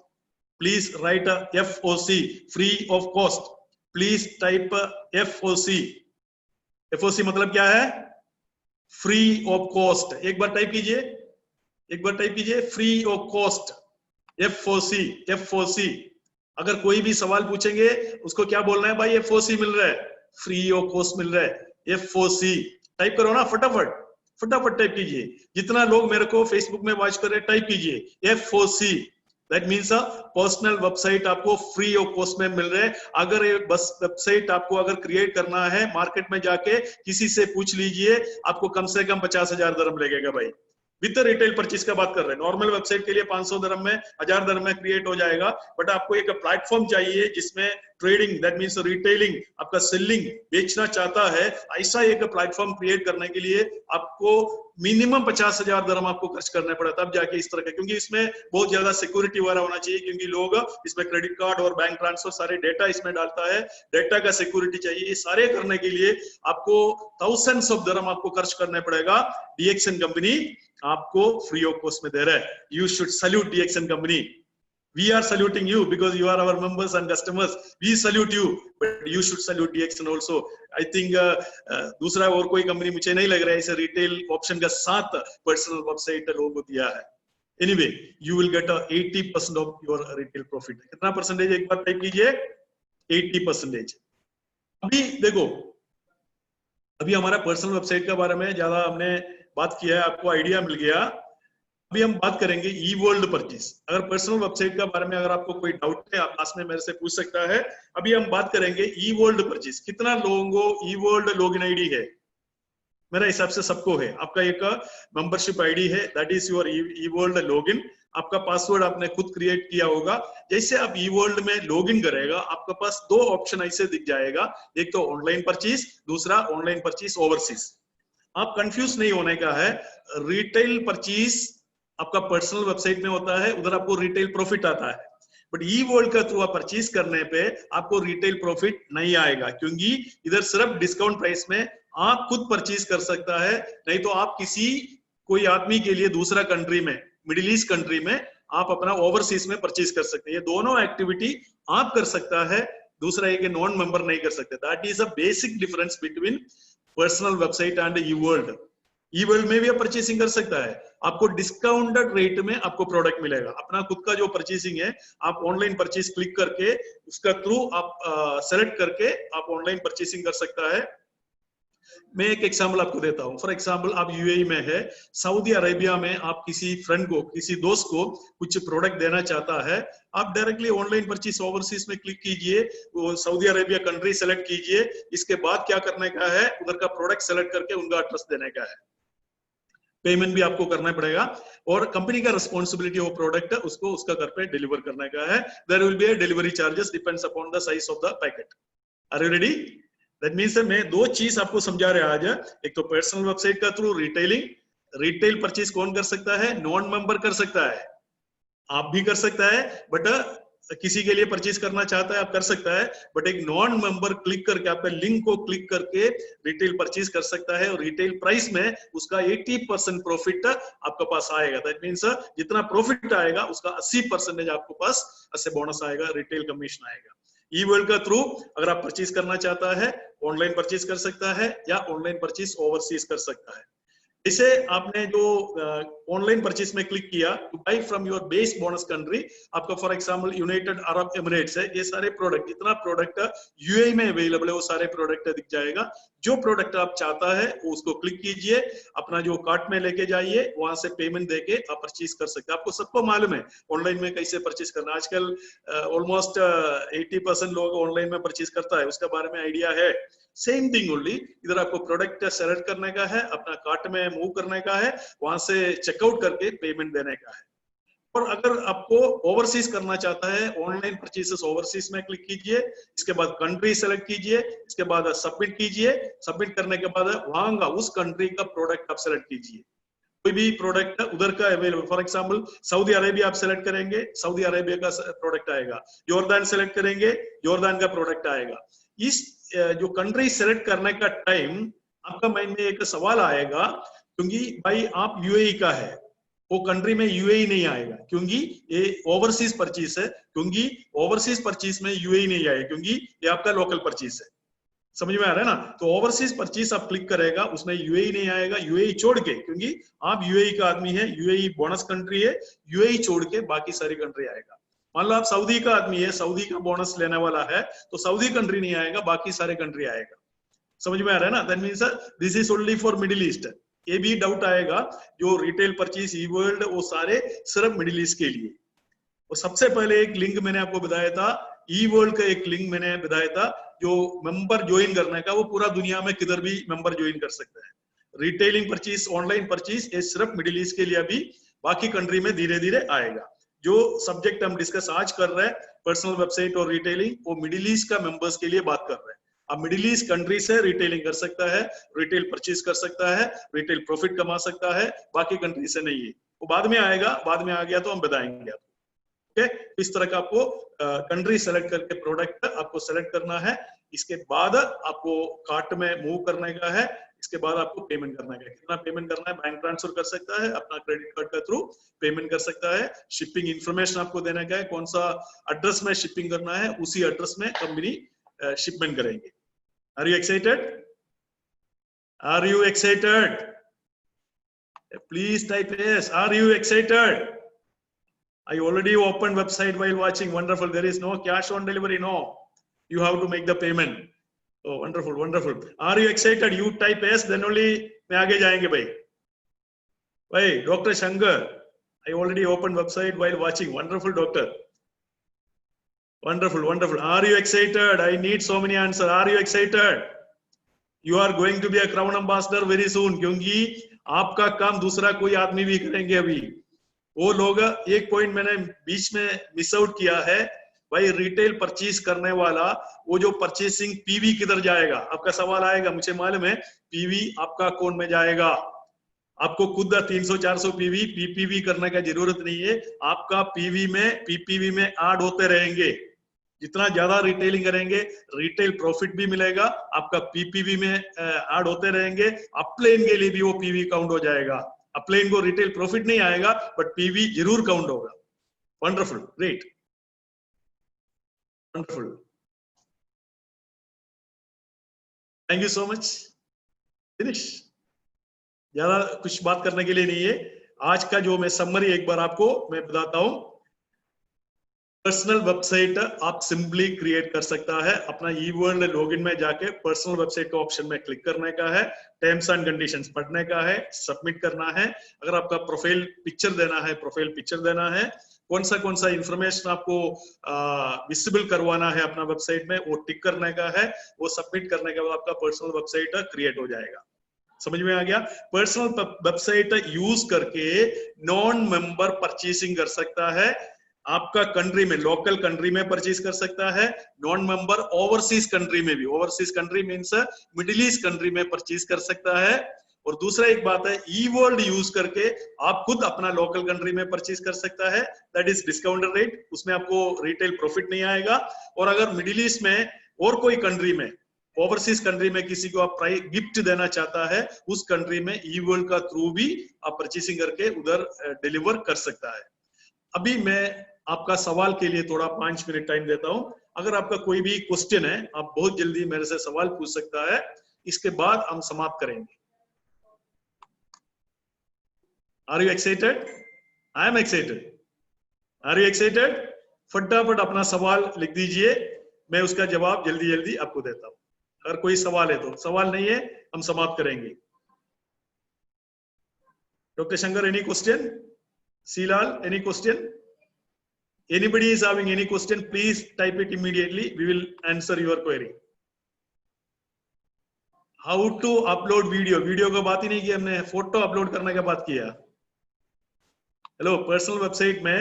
Please right FOC, free of cost. Please type FOC। FOC मतलब क्या है? Free of cost. एक बार टाइप कीजिए, एक बार टाइप कीजिए, free of cost, FOC, FOC। अगर कोई भी सवाल पूछेंगे, उसको क्या बोलना है? भाई FOC मिल रहा है, फ्री ऑफ कॉस्ट मिल रहा है, FOC। टाइप करो ना, फटाफट फटाफट टाइप कीजिए। जितना लोग मेरे को फेसबुक में वॉच कर रहे हैं, टाइप कीजिए FOC। That means personal website आपको फ्री ऑफ कॉस्ट में मिल रहे हैं। अगर ये बस वेबसाइट आपको अगर क्रिएट करना है, मार्केट में जाके किसी से पूछ लीजिए, आपको कम से कम 50,000 दरम लगेगा भाई। विद रिटेल परचेज का बात कर रहे हैं। नॉर्मल वेबसाइट के लिए 500 दरम में, 1000 दरम में क्रिएट हो जाएगा, बट आपको एक प्लेटफॉर्म चाहिए जिसमें ट्रेडिंग, दैट मीन्स रिटेलिंग, आपका सेलिंग, बेचना चाहता है, ऐसा एक प्लेटफॉर्म क्रिएट करने के लिए आपको मिनिमम 50,000 दरम आपको खर्च करना पड़ा, तब जाके इस तरह का, क्योंकि इसमें बहुत ज्यादा सिक्योरिटी वाला होना चाहिए, क्योंकि लोग इसमें क्रेडिट कार्ड और बैंक ट्रांसफर सारे डेटा इसमें डालता है, डेटा का सिक्योरिटी चाहिए। ये सारे करने के लिए आपको थाउजेंड्स ऑफ दरम आपको खर्च करना पड़ेगा। DXN कंपनी आपको फ्री ऑफ कॉस्ट में दे रहा है। You should salute DXN company. We are saluting you because you are our members and customers. We salute you, but you should salute DXN also. I think दूसरा और कोई कंपनी मुझे नहीं लग रहा है इसे रिटेल ऑप्शन का साथ पर्सनल वेबसाइट लोगों को दिया है। Anyway, you will get 80% of your retail profit. कितना परसेंटेज? एक बार टाइप कीजिए, 80%। अभी देखो, अभी हमारा पर्सनल वेबसाइट के बारे में ज्यादा हमने बात किया है, आपको आइडिया मिल गया। अभी हम बात करेंगे ई वर्ल्ड परचेज। अगर पर्सनल वेबसाइट के बारे में अगर आपको कोई डाउट है, आप पास में मेरे से पूछ सकता है। अभी हम बात करेंगे ई वर्ल्ड परचेज। कितना लोगों को ई वर्ल्ड लॉगिन आईडी है? मेरा हिसाब से सबको है। आपका एक मेंबरशिप आईडी है, that is your E world login. आपका पासवर्ड आपने खुद क्रिएट किया होगा। जैसे आप ई वर्ल्ड में लॉगिन करेगा, आपके पास 2 ऑप्शन ऐसे दिख जाएगा, एक तो ऑनलाइन परचेज, दूसरा ऑनलाइन परचेज ओवरसीज। आप कंफ्यूज नहीं होने का है। रिटेल परचेज आपका पर्सनल वेबसाइट में होता है, उधर आपको रिटेल प्रॉफिट आता है, बट ई वर्ल्ड का थ्रू आप परचेज करने पे आपको रिटेल प्रॉफिट नहीं आएगा, क्योंकि इधर सिर्फ डिस्काउंट प्राइस में आप खुद परचेज कर सकता है। नहीं तो आप किसी कोई आदमी के लिए दूसरा कंट्री में, मिडिल ईस्ट कंट्री में, आप अपना ओवरसीज में परचेज कर सकते हैं। ये दोनों एक्टिविटी आप कर सकता है, दूसरा एक नॉन मेंबर नहीं कर सकते। That is a basic difference between personal website and E world. E world में भी आप परचेसिंग कर सकता है, आपको डिस्काउंटेड रेट में आपको प्रोडक्ट मिलेगा। अपना खुद का जो परचेसिंग है, आप ऑनलाइन परचेज क्लिक करके उसका थ्रू आप सेलेक्ट करके आप ऑनलाइन परचेसिंग कर सकता है। मैं एक एग्जांपल आपको देता हूं। फॉर एग्जांपल, आप UAE में है, सऊदी अरेबिया में आप किसी फ्रेंड को, किसी दोस्त को कुछ प्रोडक्ट देना चाहता है, आप डायरेक्टली ऑनलाइन परचेज ओवरसीज में क्लिक कीजिए, वो सऊदी अरेबिया कंट्री सेलेक्ट कीजिए। इसके बाद क्या करने का है, उधर का प्रोडक्ट सेलेक्ट करके उनका एड्रेस देने का है। पेमेंट भी आपको करना पड़ेगा और कंपनी का रिस्पॉन्सिबिलिटी वो प्रोडक्ट है उसको उसका घर पे डिलीवर करने का है। There will be a delivery charges, depends upon the size of the packet. Are you ready? That means मैं 2 चीज आपको समझा रहा आज। एक तो पर्सनल वेबसाइट का थ्रू रिटेलिंग, रिटेल परचेज कौन कर सकता है? नॉन मेंबर कर सकता है। आप भी कर सकता है, बट किसी के लिए परचेज करना चाहता है आप कर सकता है, बट एक नॉन मेंबर क्लिक करके आपका लिंक को क्लिक करके रिटेल परचेज कर सकता है, और रिटेल प्राइस में उसका 80% प्रॉफिट आपके पास आएगा। दैट मीन्स जितना प्रॉफिट आएगा उसका 80% आपके पास ऐसे बोनस आएगा, रिटेल कमीशन आएगा। ई वर्ल्ड का थ्रू अगर आप परचेज करना चाहता है ऑनलाइन परचेज कर सकता है, या ऑनलाइन परचेज ओवरसीज कर सकता है। इसे आपने जो ऑनलाइन परचेज में क्लिक किया to buy from your base bonus country, आपका for example United Arab Emirates है, ये सारे प्रोडक्ट जितना प्रोडक्ट यूएई में अवेलेबल है वो सारे प्रोडक्ट दिख जाएगा। जो प्रोडक्ट आप चाहता है वो उसको क्लिक कीजिए, अपना जो कार्ट में लेके जाइए, वहां से पेमेंट देके आप परचेज कर सकते हैं। आपको सबको मालूम है ऑनलाइन में कैसे परचेज करना, आजकल ऑलमोस्ट 80% लोग ऑनलाइन में परचेज करता है, उसके बारे में आइडिया है। सेम थिंग ओनली, इधर आपको प्रोडक्ट सेलेक्ट करने का है, अपना कार्ट में मूव करने का है, वहां से चेकआउट करके पेमेंट देने का है। और अगर आपको ओवरसीज करना चाहता है, ऑनलाइन परचेसेस ओवरसीज में क्लिक कीजिए, इसके बाद कंट्री सेलेक्ट कीजिए, इसके बाद सबमिट कीजिए। सबमिट करने के बाद वहां का उस कंट्री का प्रोडक्ट आप सेलेक्ट कीजिए, कोई भी प्रोडक्ट उधर का available. For example Saudi Arabia आप सेलेक्ट करेंगे, सऊदी अरेबिया का प्रोडक्ट आएगा। यॉर्दान सेलेक्ट करेंगे, यॉर्दान का प्रोडक्ट आएगा। इस जो कंट्री सेलेक्ट करने का टाइम आपका माइंड में एक सवाल आएगा, क्योंकि भाई आप यूएई का है, वो कंट्री में यूएई नहीं आएगा, क्योंकि ये ओवरसीज परचेज है, क्योंकि ओवरसीज परचेज में यूएई नहीं आएगा, क्योंकि ये आपका लोकल परचेज है। समझ में आ रहा है ना? तो ओवरसीज परचेज आप क्लिक करेगा, उसमें यूएई नहीं आएगा, यूएई छोड़ के, क्योंकि आप यूएई का आदमी है, यूएई बोनस कंट्री है, यूएई छोड़ के बाकी सारी कंट्री आएगा। मान लो आप सऊदी का आदमी है, सऊदी का बोनस लेने वाला है, तो सऊदी कंट्री नहीं आएगा, बाकी सारे कंट्री आएगा। समझ में आ रहा है ना? That means this is only for middle east. ये भी डाउट आएगा, जो रिटेल परचेज ई वर्ल्ड वो सारे सिर्फ मिडिल ईस्ट के लिए। और सबसे पहले एक लिंक मैंने आपको बताया था, ई वर्ल्ड का एक लिंक मैंने बताया था, जो मेंबर ज्वाइन करने का, वो पूरा दुनिया में किधर भी मेंबर ज्वाइन कर सकता है। रिटेलिंग परचेज, ऑनलाइन परचेज, ये सिर्फ मिडिल ईस्ट के लिए, अभी बाकी कंट्री में धीरे धीरे आएगा। जो सब्जेक्ट हम डिस्कस आज कर रहे हैं, पर्सनल वेबसाइट और रिटेलिंग, वो मिडिल ईस्ट का मेंबर्स के लिए बात कर रहे हैं। अब मिडिल ईस्ट कंट्री से रिटेलिंग कर सकता है, रिटेल परचेज कर सकता है, रिटेल प्रॉफिट कमा सकता है, बाकी कंट्री से नहीं है। वो बाद में आएगा, बाद में आ गया तो हम बताएंगे आपको। ओके, इस तरह का आपको कंट्री सेलेक्ट करके प्रोडक्ट आपको सेलेक्ट करना है। इसके बाद आपको कार्ट में मूव करने का है, इसके बाद आपको पेमेंट करना है। कितना पेमेंट करना है? बैंक ट्रांसफर कर सकता है, अपना क्रेडिट कार्ड के थ्रू पेमेंट कर सकता है। शिपिंग इंफॉर्मेशन आपको देने का है, कौन सा एड्रेस में शिपिंग करना है, उसी एड्रेस में कंपनी शिपमेंट करेंगे। Are you excited? Are you excited? Please type yes. Are you excited? I already opened website while watching. Wonderful. There is no cash on delivery. No, you have to make the payment. Oh, wonderful, wonderful. Are you excited? You type yes, then only मैं आगे जाएंगे भाई। भाई Dr. Shankar, I already opened website while watching. Wonderful, doctor. Wonderful, wonderful. Are you excited? I need so many answers. Are you excited? You are going to be a crown ambassador very soon, क्योंकि आपका काम दूसरा कोई आदमी भी करेंगे। अभी वो लोग, एक पॉइंट मैंने बीच में मिस आउट किया है भाई, रिटेल परचेज करने वाला, वो जो परचेसिंग पीवी किधर जाएगा? आपका सवाल आएगा, मुझे मालूम है पीवी आपका अकाउंट में जाएगा। आपको खुद 300-400 पीवी पीपीवी करने का जरूरत नहीं है, आपका पीवी में पीपीवी में ऐड होते रहेंगे। जितना ज्यादा रिटेलिंग करेंगे, रिटेल प्रॉफिट भी मिलेगा, आपका पीपीवी में ऐड होते रहेंगे। अपलाइन के लिए भी वो पीवी काउंट हो जाएगा। अपलाइन को रिटेल प्रॉफिट नहीं आएगा, बट पीवी जरूर काउंट होगा। Wonderful, great, wonderful, thank you so much. Finish, ज्यादा कुछ बात करने के लिए नहीं है। आज का जो मैं समरी एक बार आपको मैं बताता हूं। पर्सनल वेबसाइट आप सिंपली क्रिएट कर सकता है। अपना ई वर्ल्ड लॉगिन में जाके पर्सनल वेबसाइट के ऑप्शन में क्लिक करने का है, टर्म्स एंड कंडीशंस पढ़ने का है, सबमिट करना है। अगर आपका प्रोफाइल पिक्चर देना है, प्रोफाइल पिक्चर देना है, कौन सा इंफॉर्मेशन आपको विजिबल करवाना है अपना वेबसाइट में, वो टिक करने का है। वो सबमिट करने के बाद आपका पर्सनल वेबसाइट क्रिएट हो जाएगा। समझ में आ गया? पर्सनल वेबसाइट यूज करके नॉन मेंबर परचेसिंग कर सकता है। आपका कंट्री में, लोकल कंट्री में परचेज कर सकता है, नॉन मेंबर ओवरसीज कंट्री में भी, overseas country means middle east country में परचेज कर सकता है। और दूसरा एक बात है ई वर्ल्ड यूज करके आप खुद अपना लोकल कंट्री में परचेज कर सकता है, दैट इज डिस्काउंटेड रेट, उसमें आपको रिटेल प्रॉफिट नहीं आएगा। और अगर मिडिल ईस्ट में और कोई कंट्री में, ओवरसीज कंट्री में किसी को आप प्राइस गिफ्ट देना चाहता है, उस कंट्री में ई वर्ल्ड का थ्रू भी आप परचेसिंग करके उधर डिलीवर कर सकता है। अभी मैं आपका सवाल के लिए थोड़ा 5 मिनट टाइम देता हूं। अगर आपका कोई भी क्वेश्चन है, आप बहुत जल्दी मेरे से सवाल पूछ सकता है, इसके बाद हम समाप्त करेंगे। Are you excited? I am excited. Are you excited? फटाफट अपना सवाल लिख दीजिए, मैं उसका जवाब जल्दी जल्दी आपको देता हूं। अगर कोई सवाल है तो, सवाल नहीं है हम समाप्त करेंगे। Doctor Shankar, any question? सीलाल, any question? Anybody is having any question, please type it immediately, we will answer your query. How to upload video? Video का बात ही नहीं किया हमने, फोटो अपलोड करने का बात किया। हेलो, पर्सनल वेबसाइट में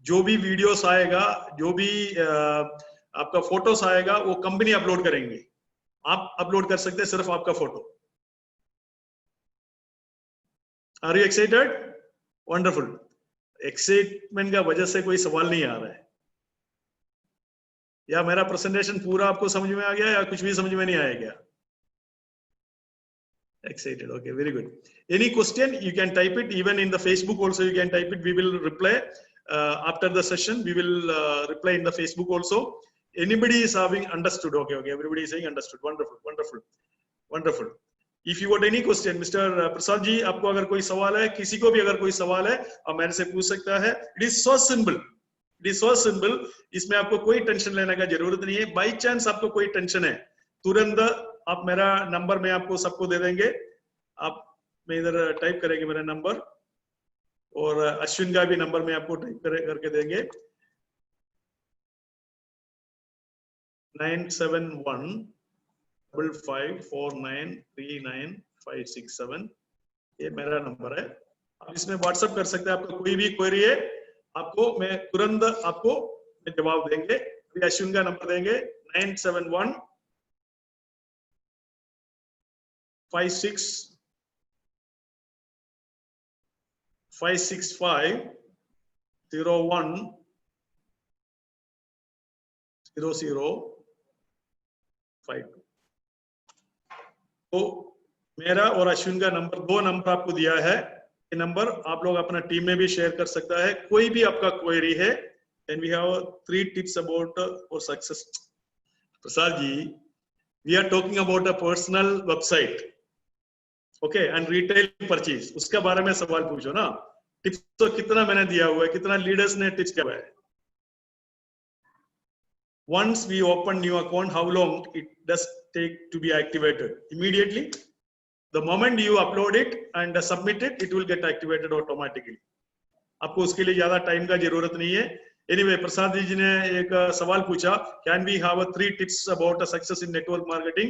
जो भी वीडियोस आएगा, जो भी आपका फोटोस आएगा, वो कंपनी अपलोड करेंगे, आप अपलोड कर सकते हैं सिर्फ आपका photo. Are you excited? Wonderful. Excitement का वजह से कोई सवाल नहीं आ रहा है, या मेरा प्रेजेंटेशन पूरा आपको समझ में आ गया, या कुछ भी समझ में नहीं आया क्या? Excited, okay, very good. Any question you can type it, even in the Facebook also you can type it, we will reply after the session, we will reply in the Facebook also. Anybody is having understood? Okay, everybody is saying understood. Wonderful. If you got any question, Mr. Prasad ji, आपको अगर कोई सवाल है, किसी को भी अगर कोई सवाल है, आप मेरे से पूछ सकता है। It is so simple, इसमें आपको कोई टेंशन लेने का जरूरत नहीं है। बाई चांस आपको कोई टेंशन है, तुरंत आप मेरा नंबर में आपको सबको दे देंगे, आप मैं इधर टाइप करेंगे मेरा नंबर, और अश्विन का भी नंबर में आपको टाइप करके देंगे, 971554939567, ये मेरा नंबर है। आप इसमें व्हाट्सएप कर सकते हैं, आपका कोई भी क्वेरी है, आपको मैं तुरंत आपको जवाब देंगे। अभी अश्विन का नंबर देंगे, 9656010052। तो मेरा और अश्विन का नंबर, 2 नंबर आपको दिया है, ये नंबर आप लोग अपना टीम में भी शेयर कर सकता है। कोई भी आपका क्वेरी है, and we have 3 tips about for success. Prasad ji, we are talking about a personal website, okay, and retail purchase, उसके बारे में सवाल पूछो ना। टिप्स तो कितना मैंने दिया हुआ है, कितना लीडर्स ने टिप्स किया है। Once we open new account, how long it does take to be activated? Immediately, the moment you upload it and submit it, it will get activated automatically. आपको उसके लिए ज्यादा टाइम का जरूरत नहीं है। Anyway, प्रसाद जी ने एक सवाल पूछा, can we have 3 tips about a success in network marketing?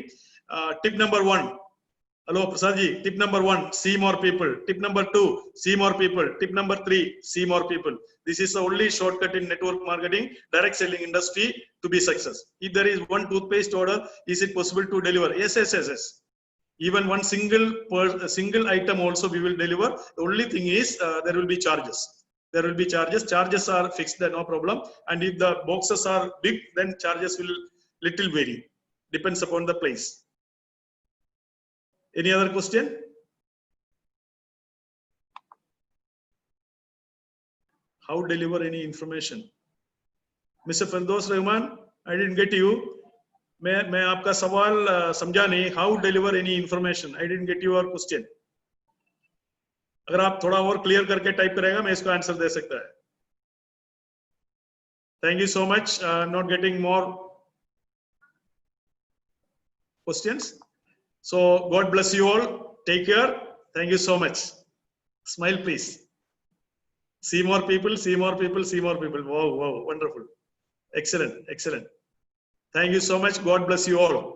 Tip number 1, hello Prasad ji, tip number 1, see more people. Tip number 2, see more people. Tip number 3, see more people. This is the only shortcut in network marketing, direct selling industry to be success. If there is one toothpaste order, is it possible to deliver? Yes. Even one single item also we will deliver. The only thing is there will be charges. Charges are fixed, no problem. And if the boxes are big, then charges will little vary, depends upon the place. Any other question? How deliver any information? Mr. Firdaus Rahman, I didn't get you. मैं आपका सवाल समझा नहीं। How deliver any information? I didn't get your question. अगर आप थोड़ा और क्लियर करके टाइप करेगा, मैं इसको आंसर दे सकता है। Thank you so much. Not getting more questions. So God bless you all. Take care. Thank you so much. Smile, please. See more people. Wow, wonderful. Excellent. Thank you so much. God bless you all.